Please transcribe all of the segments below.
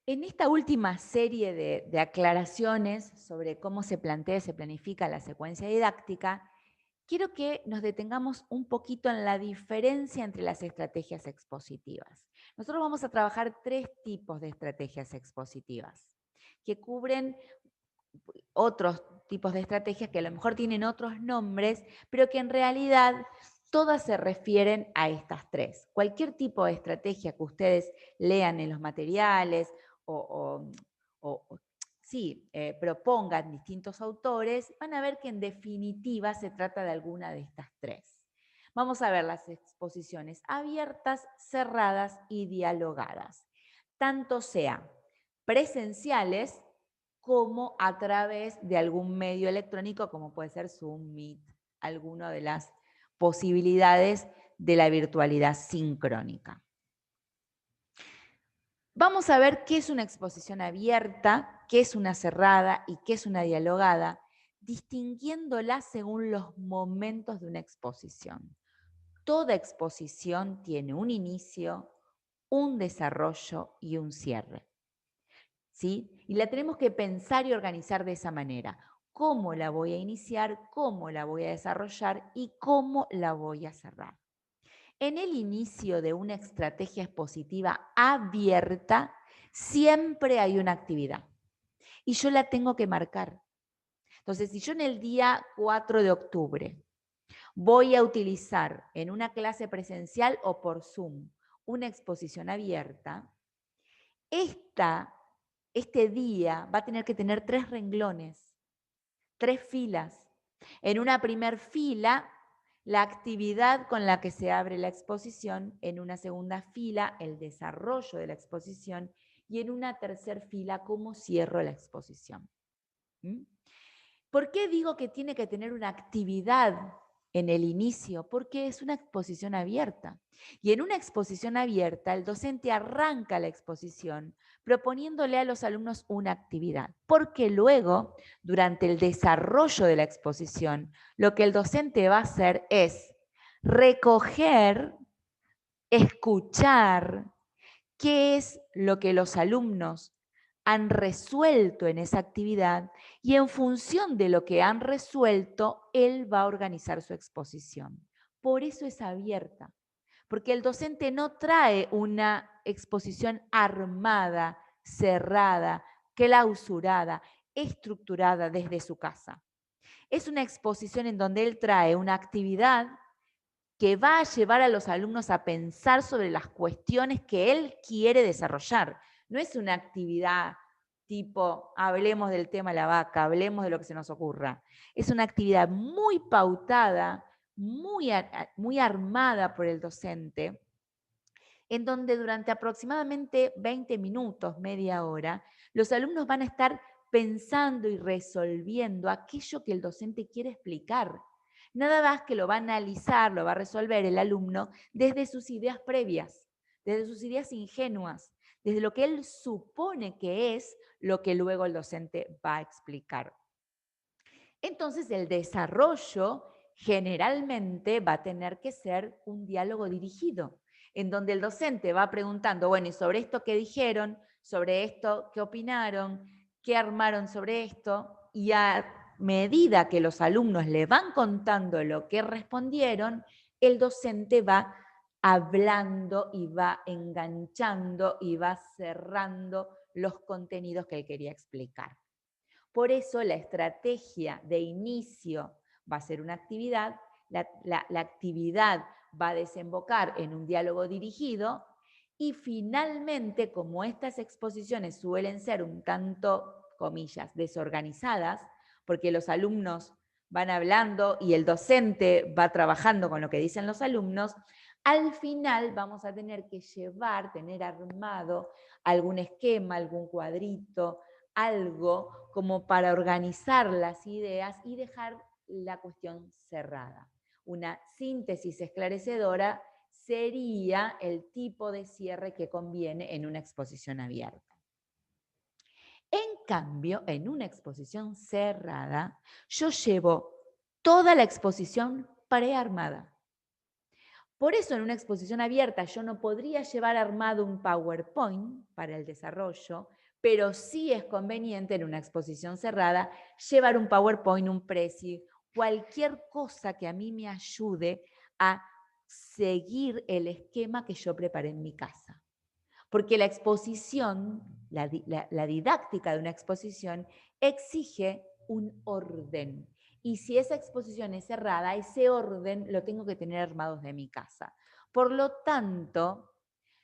En esta última serie de aclaraciones sobre cómo se plantea y se planifica la secuencia didáctica, quiero que nos detengamos un poquito en la diferencia entre las estrategias expositivas. Nosotros vamos a trabajar tres tipos de estrategias expositivas que cubren otros tipos de estrategias que a lo mejor tienen otros nombres, pero que en realidad todas se refieren a estas tres. Cualquier tipo de estrategia que ustedes lean en los materiales o, sí, propongan distintos autores, van a ver que en definitiva se trata de alguna de estas tres. Vamos a ver las exposiciones abiertas, cerradas y dialogadas. Tanto sean presenciales como a través de algún medio electrónico, como puede ser Zoom, Meet, alguna de las posibilidades de la virtualidad sincrónica. Vamos a ver qué es una exposición abierta, qué es una cerrada y qué es una dialogada, distinguiéndolas según los momentos de una exposición. Toda exposición tiene un inicio, un desarrollo y un cierre. ¿Sí? Y la tenemos que pensar y organizar de esa manera. ¿Cómo la voy a iniciar? ¿Cómo la voy a desarrollar? ¿Y cómo la voy a cerrar? En el inicio de una estrategia expositiva abierta, siempre hay una actividad. Y yo la tengo que marcar. Entonces, si yo en el día 4 de octubre voy a utilizar en una clase presencial o por Zoom una exposición abierta, este día va a tener que tener 3 renglones, 3 filas. En una primer fila, la actividad con la que se abre la exposición, en una segunda fila, el desarrollo de la exposición y en una tercera fila, cómo cierro la exposición. ¿Mm? ¿Por qué digo que tiene que tener una actividad en el inicio? Porque es una exposición abierta. Y en una exposición abierta, el docente arranca la exposición proponiéndole a los alumnos una actividad. Porque luego, durante el desarrollo de la exposición, lo que el docente va a hacer es recoger, escuchar, qué es lo que los alumnos han resuelto en esa actividad y en función de lo que han resuelto, él va a organizar su exposición. Por eso es abierta, porque el docente no trae una exposición armada, cerrada, clausurada, estructurada desde su casa. Es una exposición en donde él trae una actividad que va a llevar a los alumnos a pensar sobre las cuestiones que él quiere desarrollar. No es una actividad tipo, hablemos del tema de la vaca, hablemos de lo que se nos ocurra. Es una actividad muy pautada, muy armada por el docente, en donde durante aproximadamente 20 minutos, media hora, los alumnos van a estar pensando y resolviendo aquello que el docente quiere explicar. Nada más que lo va a analizar, lo va a resolver el alumno desde sus ideas previas, desde sus ideas ingenuas, desde lo que él supone que es lo que luego el docente va a explicar. Entonces, el desarrollo generalmente va a tener que ser un diálogo dirigido, en donde el docente va preguntando, bueno, ¿y sobre esto qué dijeron? ¿Sobre esto qué opinaron? ¿Qué armaron sobre esto? Y a medida que los alumnos le van contando lo que respondieron, el docente va hablando y va enganchando y va cerrando los contenidos que él quería explicar. Por eso la estrategia de inicio va a ser una actividad, la actividad va a desembocar en un diálogo dirigido y finalmente, como estas exposiciones suelen ser un tanto, comillas, desorganizadas, porque los alumnos van hablando y el docente va trabajando con lo que dicen los alumnos, al final vamos a tener que tener armado algún esquema, algún cuadrito, algo como para organizar las ideas y dejar la cuestión cerrada. Una síntesis esclarecedora sería el tipo de cierre que conviene en una exposición abierta. En cambio, en una exposición cerrada, yo llevo toda la exposición prearmada. Por eso en una exposición abierta yo no podría llevar armado un PowerPoint para el desarrollo, pero sí es conveniente en una exposición cerrada llevar un PowerPoint, un Prezi, cualquier cosa que a mí me ayude a seguir el esquema que yo preparé en mi casa. Porque la exposición, la didáctica de una exposición exige un orden. Y si esa exposición es cerrada, ese orden lo tengo que tener armado de mi casa. Por lo tanto,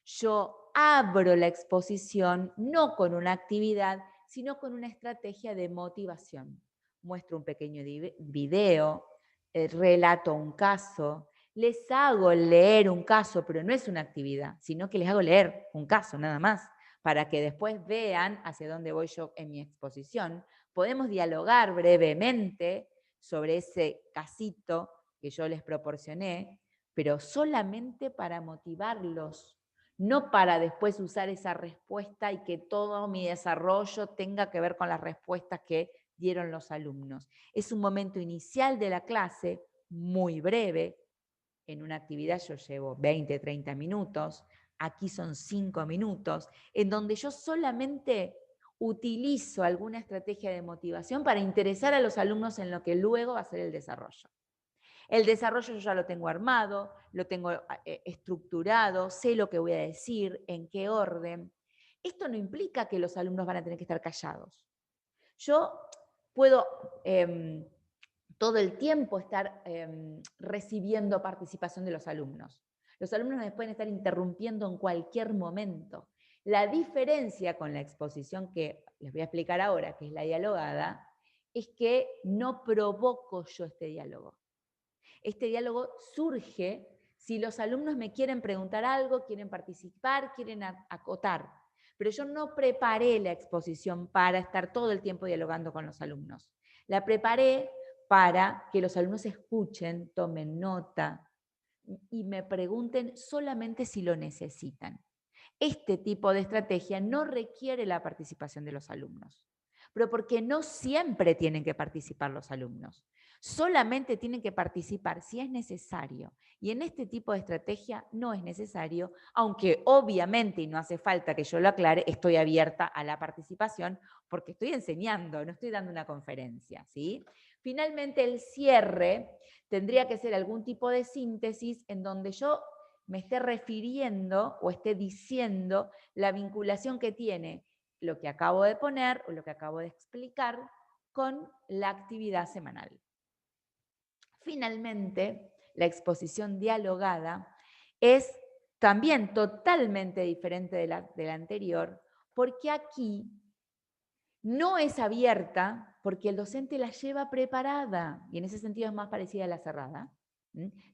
yo abro la exposición no con una actividad, sino con una estrategia de motivación. Muestro un pequeño video, relato un caso, les hago leer un caso, pero no es una actividad, sino que les hago leer un caso nada más, para que después vean hacia dónde voy yo en mi exposición. Podemos dialogar brevemente sobre ese casito que yo les proporcioné, pero solamente para motivarlos, no para después usar esa respuesta y que todo mi desarrollo tenga que ver con las respuestas que dieron los alumnos. Es un momento inicial de la clase, muy breve. En una actividad yo llevo 20, 30 minutos, aquí son 5 minutos, en donde yo solamente utilizo alguna estrategia de motivación para interesar a los alumnos en lo que luego va a ser el desarrollo. El desarrollo yo ya lo tengo armado, lo tengo estructurado, sé lo que voy a decir, en qué orden. Esto no implica que los alumnos van a tener que estar callados. Yo puedo todo el tiempo estar recibiendo participación de los alumnos. Los alumnos me pueden estar interrumpiendo en cualquier momento. La diferencia con la exposición que les voy a explicar ahora, que es la dialogada, es que no provoco yo este diálogo. Este diálogo surge si los alumnos me quieren preguntar algo, quieren participar, quieren acotar. Pero yo no preparé la exposición para estar todo el tiempo dialogando con los alumnos. La preparé para que los alumnos escuchen, tomen nota y me pregunten solamente si lo necesitan. Este tipo de estrategia no requiere la participación de los alumnos, pero porque no siempre tienen que participar los alumnos. Solamente tienen que participar si es necesario. Y en este tipo de estrategia no es necesario, aunque obviamente, y no hace falta que yo lo aclare, estoy abierta a la participación porque estoy enseñando, no estoy dando una conferencia, ¿sí? Finalmente, el cierre tendría que ser algún tipo de síntesis en donde yo me esté refiriendo o esté diciendo la vinculación que tiene lo que acabo de poner o lo que acabo de explicar con la actividad semanal. Finalmente, la exposición dialogada es también totalmente diferente de la anterior, porque aquí no es abierta porque el docente la lleva preparada, y en ese sentido es más parecida a la cerrada.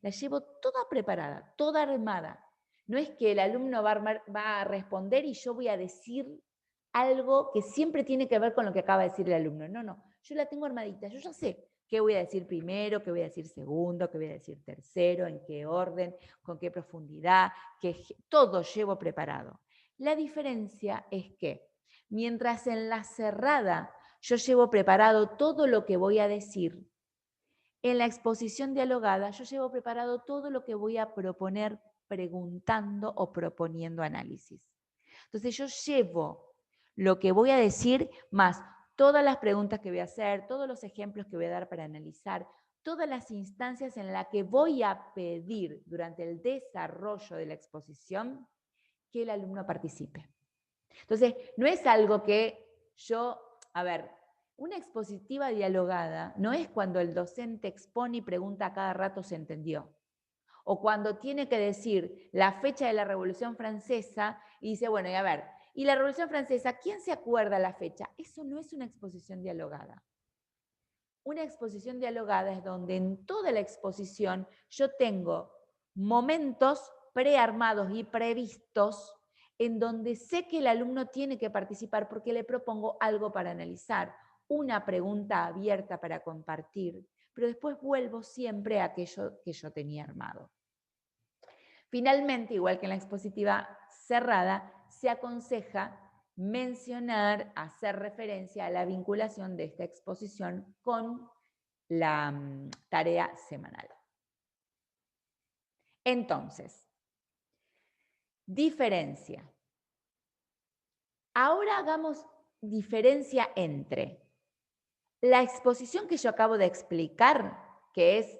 La llevo toda preparada, toda armada. No es que el alumno va a responder y yo voy a decir algo que siempre tiene que ver con lo que acaba de decir el alumno. No, no, yo la tengo armadita, yo ya sé qué voy a decir primero, qué voy a decir segundo, qué voy a decir tercero, en qué orden, con qué profundidad, todo llevo preparado. La diferencia es que mientras en la cerrada yo llevo preparado todo lo que voy a decir, en la exposición dialogada yo llevo preparado todo lo que voy a proponer preguntando o proponiendo análisis. Entonces yo llevo lo que voy a decir más todas las preguntas que voy a hacer, todos los ejemplos que voy a dar para analizar, todas las instancias en las que voy a pedir durante el desarrollo de la exposición que el alumno participe. Entonces, no es algo que yo, a ver, una expositiva dialogada no es cuando el docente expone y pregunta a cada rato se entendió. O cuando tiene que decir la fecha de la Revolución Francesa y dice, bueno, y a ver, ¿y la Revolución Francesa, quién se acuerda la fecha? Eso no es una exposición dialogada. Una exposición dialogada es donde en toda la exposición yo tengo momentos prearmados y previstos en donde sé que el alumno tiene que participar porque le propongo algo para analizar, una pregunta abierta para compartir, pero después vuelvo siempre a aquello que yo tenía armado. Finalmente, igual que en la expositiva cerrada, se aconseja mencionar, hacer referencia a la vinculación de esta exposición con la tarea semanal. Entonces, diferencia. Ahora hagamos diferencia entre la exposición que yo acabo de explicar, que es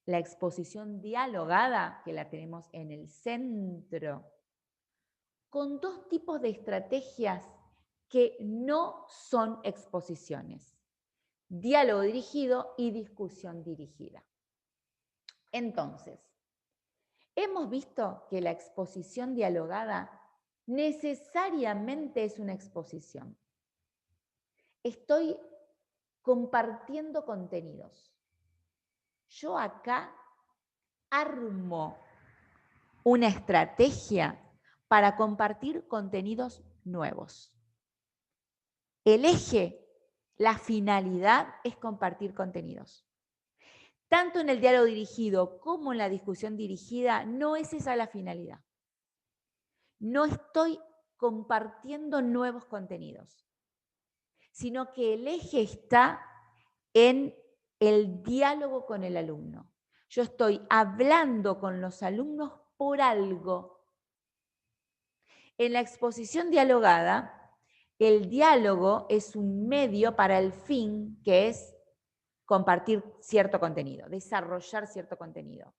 la exposición dialogada, que la tenemos en el centro, con dos tipos de estrategias que no son exposiciones: diálogo dirigido y discusión dirigida. Entonces, hemos visto que la exposición dialogada necesariamente es una exposición. Estoy compartiendo contenidos. Yo acá armo una estrategia para compartir contenidos nuevos. El eje, la finalidad es compartir contenidos. Tanto en el diálogo dirigido como en la discusión dirigida, no es esa la finalidad. No estoy compartiendo nuevos contenidos, sino que el eje está en el diálogo con el alumno. Yo estoy hablando con los alumnos por algo. En la exposición dialogada, el diálogo es un medio para el fin, que es compartir cierto contenido, desarrollar cierto contenido.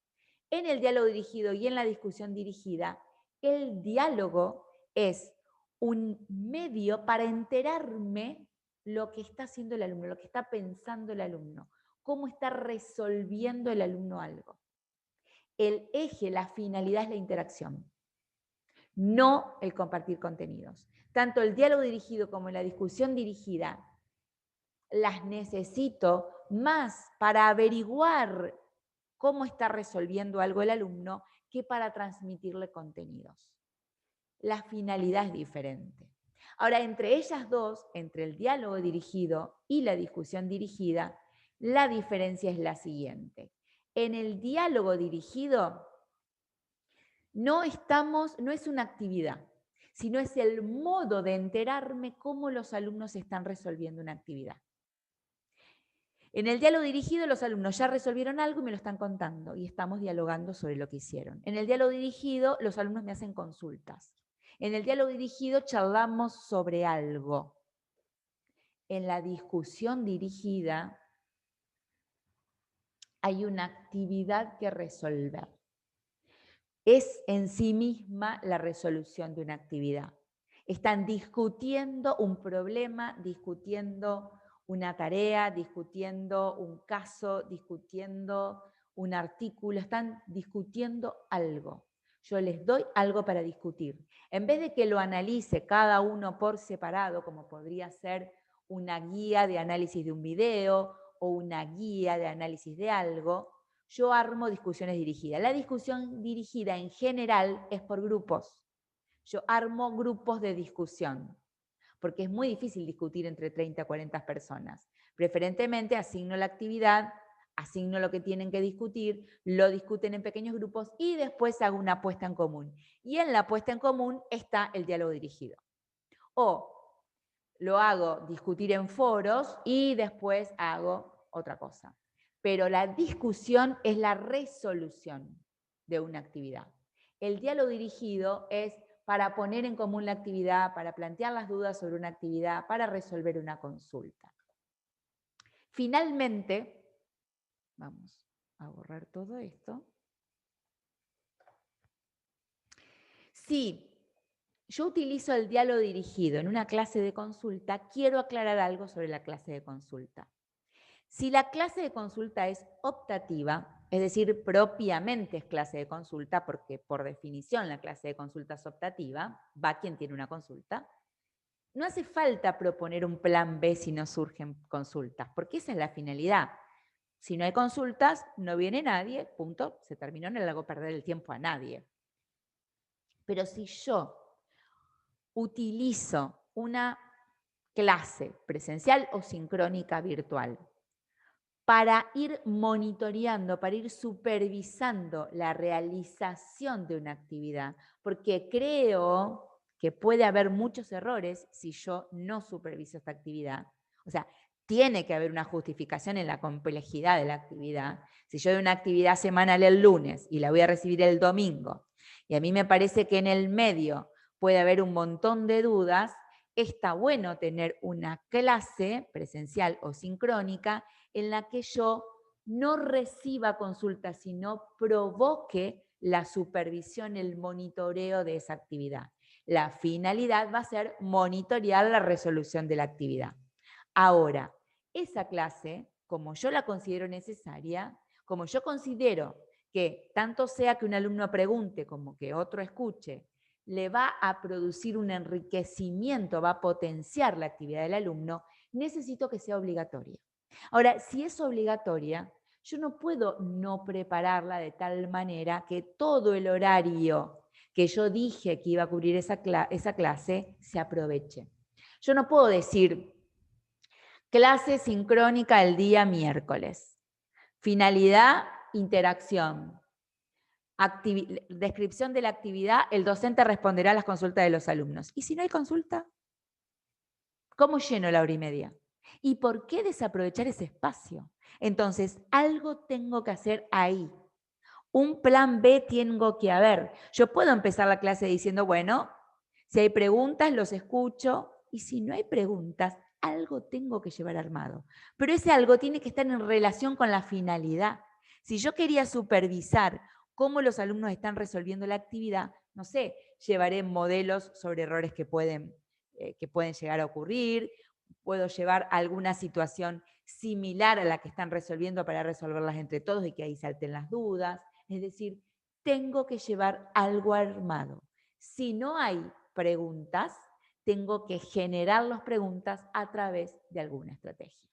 En el diálogo dirigido y en la discusión dirigida, el diálogo es un medio para enterarme lo que está haciendo el alumno, lo que está pensando el alumno, cómo está resolviendo el alumno algo. El eje, la finalidad es la interacción, no el compartir contenidos. Tanto el diálogo dirigido como la discusión dirigida las necesito más para averiguar cómo está resolviendo algo el alumno que para transmitirle contenidos. La finalidad es diferente. Ahora, entre ellas dos, entre el diálogo dirigido y la discusión dirigida, la diferencia es la siguiente. En el diálogo dirigido no es una actividad, sino es el modo de enterarme cómo los alumnos están resolviendo una actividad. En el diálogo dirigido los alumnos ya resolvieron algo y me lo están contando y estamos dialogando sobre lo que hicieron. En el diálogo dirigido los alumnos me hacen consultas. En el diálogo dirigido charlamos sobre algo. En la discusión dirigida hay una actividad que resolver. Es en sí misma la resolución de una actividad. Están discutiendo un problema, discutiendo una tarea, discutiendo un caso, discutiendo un artículo, están discutiendo algo. Yo les doy algo para discutir. En vez de que lo analice cada uno por separado, como podría ser una guía de análisis de un video o una guía de análisis de algo, yo armo discusiones dirigidas. La discusión dirigida en general es por grupos. Yo armo grupos de discusión, porque es muy difícil discutir entre 30 o 40 personas. Preferentemente asigno la actividad, asigno lo que tienen que discutir, lo discuten en pequeños grupos y después hago una puesta en común. Y en la puesta en común está el diálogo dirigido. O lo hago discutir en foros y después hago otra cosa. Pero la discusión es la resolución de una actividad. El diálogo dirigido es para poner en común la actividad, para plantear las dudas sobre una actividad, para resolver una consulta. Finalmente, vamos a borrar todo esto. Si yo utilizo el diálogo dirigido en una clase de consulta, quiero aclarar algo sobre la clase de consulta. Si la clase de consulta es optativa, es decir, propiamente es clase de consulta, porque por definición la clase de consulta es optativa, va quien tiene una consulta, no hace falta proponer un plan B si no surgen consultas, porque esa es la finalidad. Si no hay consultas, no viene nadie, punto, se terminó, no le hago perder el tiempo a nadie. Pero si yo utilizo una clase presencial o sincrónica virtual para ir monitoreando, para ir supervisando la realización de una actividad, porque creo que puede haber muchos errores si yo no superviso esta actividad. O sea, tiene que haber una justificación en la complejidad de la actividad. Si yo doy una actividad semanal el lunes y la voy a recibir el domingo, y a mí me parece que en el medio puede haber un montón de dudas, está bueno tener una clase presencial o sincrónica en la que yo no reciba consultas, sino provoque la supervisión, el monitoreo de esa actividad. La finalidad va a ser monitorear la resolución de la actividad. Ahora, esa clase, como yo la considero necesaria, como yo considero que tanto sea que un alumno pregunte como que otro escuche, le va a producir un enriquecimiento, va a potenciar la actividad del alumno, necesito que sea obligatoria. Ahora, si es obligatoria, yo no puedo no prepararla de tal manera que todo el horario que yo dije que iba a cubrir esa clase se aproveche. Yo no puedo decir, clase sincrónica el día miércoles. Finalidad, interacción. Descripción de la actividad, el docente responderá a las consultas de los alumnos. ¿Y si no hay consulta? ¿Cómo lleno la hora y media? ¿Y por qué desaprovechar ese espacio? Entonces, algo tengo que hacer ahí. Un plan B tengo que haber. Yo puedo empezar la clase diciendo, bueno, si hay preguntas, los escucho, y si no hay preguntas, algo tengo que llevar armado. Pero ese algo tiene que estar en relación con la finalidad. Si yo quería supervisar cómo los alumnos están resolviendo la actividad, no sé, llevaré modelos sobre errores que pueden llegar a ocurrir, puedo llevar alguna situación similar a la que están resolviendo para resolverlas entre todos y que ahí salten las dudas. Es decir, tengo que llevar algo armado. Si no hay preguntas, tengo que generar las preguntas a través de alguna estrategia.